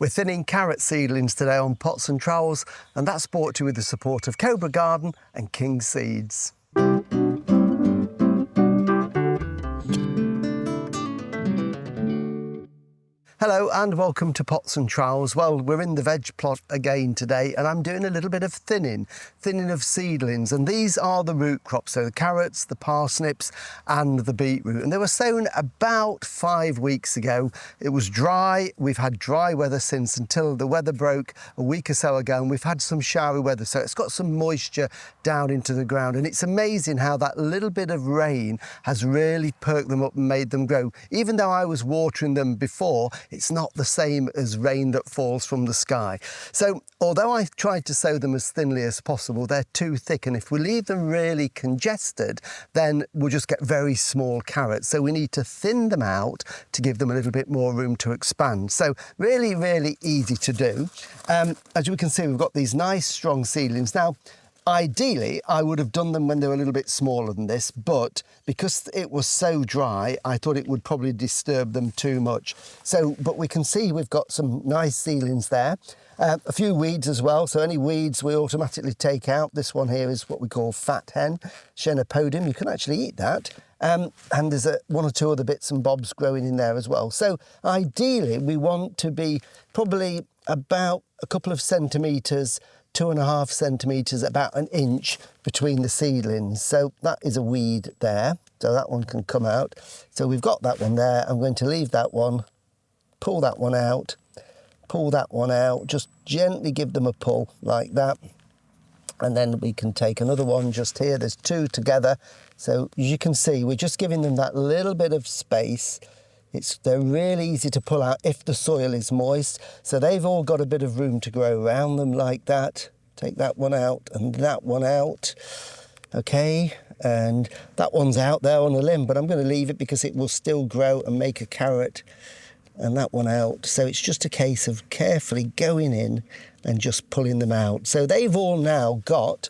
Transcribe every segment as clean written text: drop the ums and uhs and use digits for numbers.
We're thinning carrot seedlings today on pots and trowels, and that's brought to you with the support of Cobra Garden and King Seeds. Hello and welcome to Pots and Trowels. Well, we're in the veg plot again today and I'm doing a little bit of thinning of seedlings, and these are the root crops, so the carrots, the parsnips and the beetroot, and they were sown about 5 weeks ago. It was dry. We've had dry weather since until the weather broke a week or so ago, and we've had some showery weather, so it's got some moisture down into the ground, and it's amazing how that little bit of rain has really perked them up and made them grow. Even though I was watering them before, it's not the same as rain that falls from the sky. So although I tried to sow them as thinly as possible, they're too thick, and if we leave them really congested, then we'll just get very small carrots. So we need to thin them out to give them a little bit more room to expand. So really, really easy to do. As we can see, we've got these nice strong seedlings. Now, ideally, I would have done them when they were a little bit smaller than this, but because it was so dry, I thought it would probably disturb them too much. So, but we can see we've got some nice seedlings there. A few weeds as well, so any weeds we automatically take out. This one here is what we call fat hen, Chenopodium. You can actually eat that. And there's one or two other bits and bobs growing in there as well. So ideally, we want to be probably about a couple of centimetres, 2.5 centimetres, about an inch between the seedlings. So that is a weed there. So that one can come out. So we've got that one there. I'm going to leave that one, pull that one out, pull that one out, just gently give them a pull like that. And then we can take another one just here. There's two together. So as you can see, we're just giving them that little bit of space. They're really easy to pull out if the soil is moist. So they've all got a bit of room to grow around them like that. Take that one out and that one out. Okay, and that one's out there on a limb, but I'm going to leave it because it will still grow and make a carrot. And that one out. So it's just a case of carefully going in and just pulling them out. So they've all now got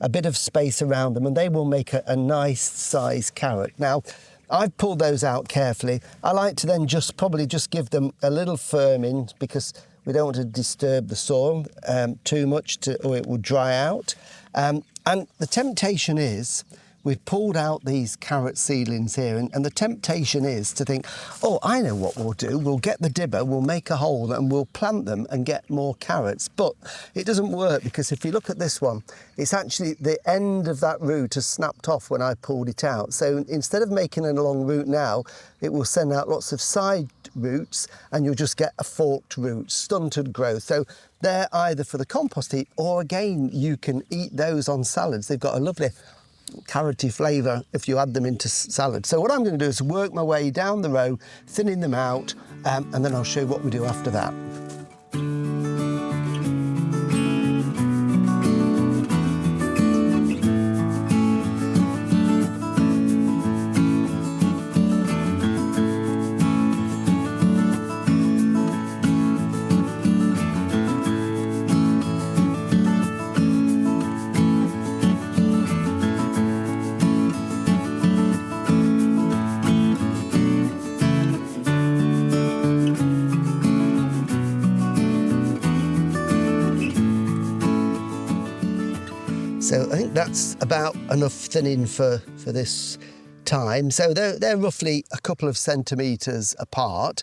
a bit of space around them and they will make a nice size carrot. Now, I've pulled those out carefully. I like to then probably just give them a little firming because we don't want to disturb the soil too much or it will dry out. And the temptation is, we've pulled out these carrot seedlings here, and the temptation is to think, oh, I know what we'll do. We'll get the dibber, we'll make a hole and we'll plant them and get more carrots. But it doesn't work, because if you look at this one, it's actually the end of that root has snapped off when I pulled it out. So instead of making a long root now, it will send out lots of side roots and you'll just get a forked root, stunted growth. So they're either for the compost heap, or again, you can eat those on salads. They've got a lovely carroty flavour if you add them into salad. So what I'm going to do is work my way down the row, thinning them out, and then I'll show you what we do after that. So I think that's about enough thinning for this time. So they're roughly a couple of centimetres apart.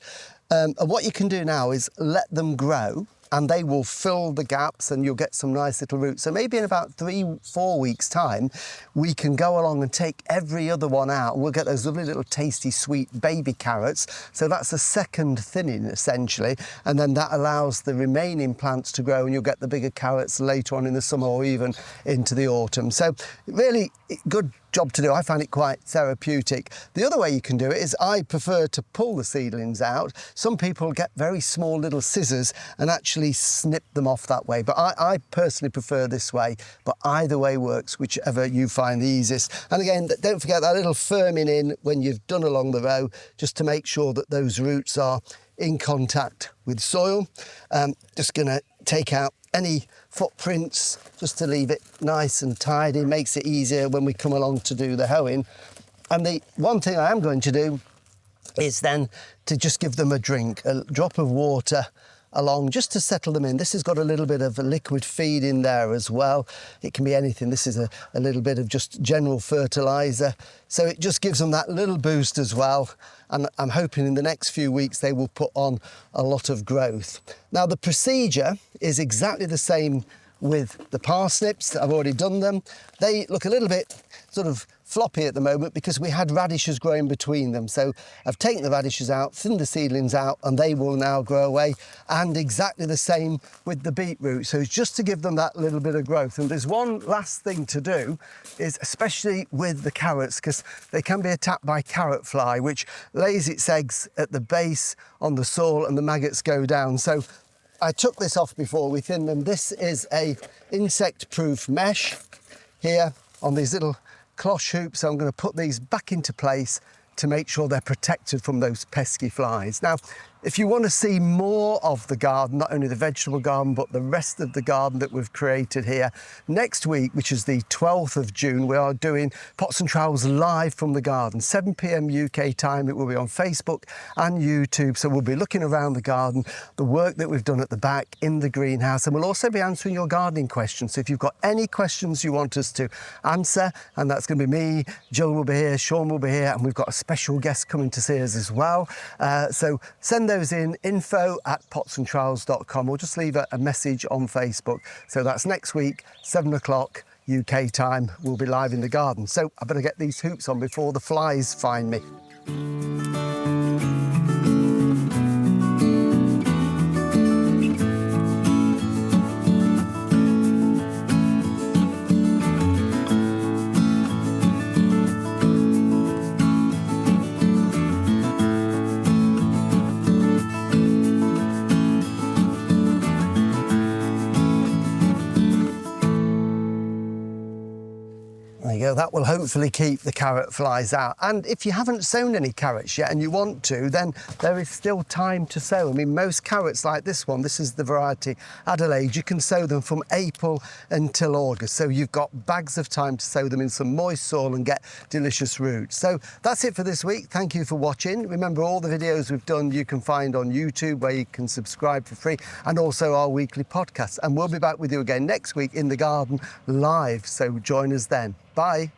And what you can do now is let them grow and they will fill the gaps and you'll get some nice little roots. So maybe in about 3-4 weeks time, we can go along and take every other one out. We'll get those lovely little tasty, sweet baby carrots. So that's a second thinning essentially. And then that allows the remaining plants to grow and you'll get the bigger carrots later on in the summer or even into the autumn. So really good job to do. I find it quite therapeutic. The other way you can do it is I prefer to pull the seedlings out. Some people get very small little scissors and actually snip them off that way, but I personally prefer this way, but either way works, whichever you find the easiest. And again, don't forget that little firming in when you've done along the row, just to make sure that those roots are in contact with soil. Just gonna take out any footprints just to leave it nice and tidy, makes it easier when we come along to do the hoeing. And the one thing I am going to do is then to just give them a drink, a drop of water along just to settle them in. This has got a little bit of a liquid feed in there as well. It can be anything. This is a little bit of just general fertilizer. So it just gives them that little boost as well. And I'm hoping in the next few weeks they will put on a lot of growth. Now the procedure is exactly the same with the parsnips. I've already done them. They look a little bit sort of floppy at the moment because we had radishes growing between them. So I've taken the radishes out, thinned the seedlings out, and they will now grow away. And exactly the same with the beetroot. So it's just to give them that little bit of growth. And there's one last thing to do, is especially with the carrots, because they can be attacked by carrot fly, which lays its eggs at the base on the soil and the maggots go down. So I took this off before we thinned them. This is a insect-proof mesh here on these little cloche hoops. So I'm going to put these back into place to make sure they're protected from those pesky flies. Now, if you want to see more of the garden, not only the vegetable garden, but the rest of the garden that we've created here, next week, which is the 12th of June, we are doing Pots and Trowels live from the garden, 7 p.m. UK time. It will be on Facebook and YouTube. So we'll be looking around the garden, the work that we've done at the back in the greenhouse, and we'll also be answering your gardening questions. So if you've got any questions you want us to answer, and that's going to be me, Jill will be here, Sean will be here, and we've got a special guest coming to see us as well. So send those in, info@potsandtrowels.com, or just leave a message on Facebook. So that's next week, 7 o'clock UK time. We'll be live in the garden. So I better get these hoops on before the flies find me. There you go, that will hopefully keep the carrot flies out. And if you haven't sown any carrots yet and you want to, then there is still time to sow. I mean, most carrots like this one, this is the variety Adelaide, you can sow them from April until August. So you've got bags of time to sow them in some moist soil and get delicious roots. So that's it for this week. Thank you for watching. Remember, all the videos we've done you can find on YouTube, where you can subscribe for free, and also our weekly podcast. And we'll be back with you again next week in the garden live. So join us then. Bye.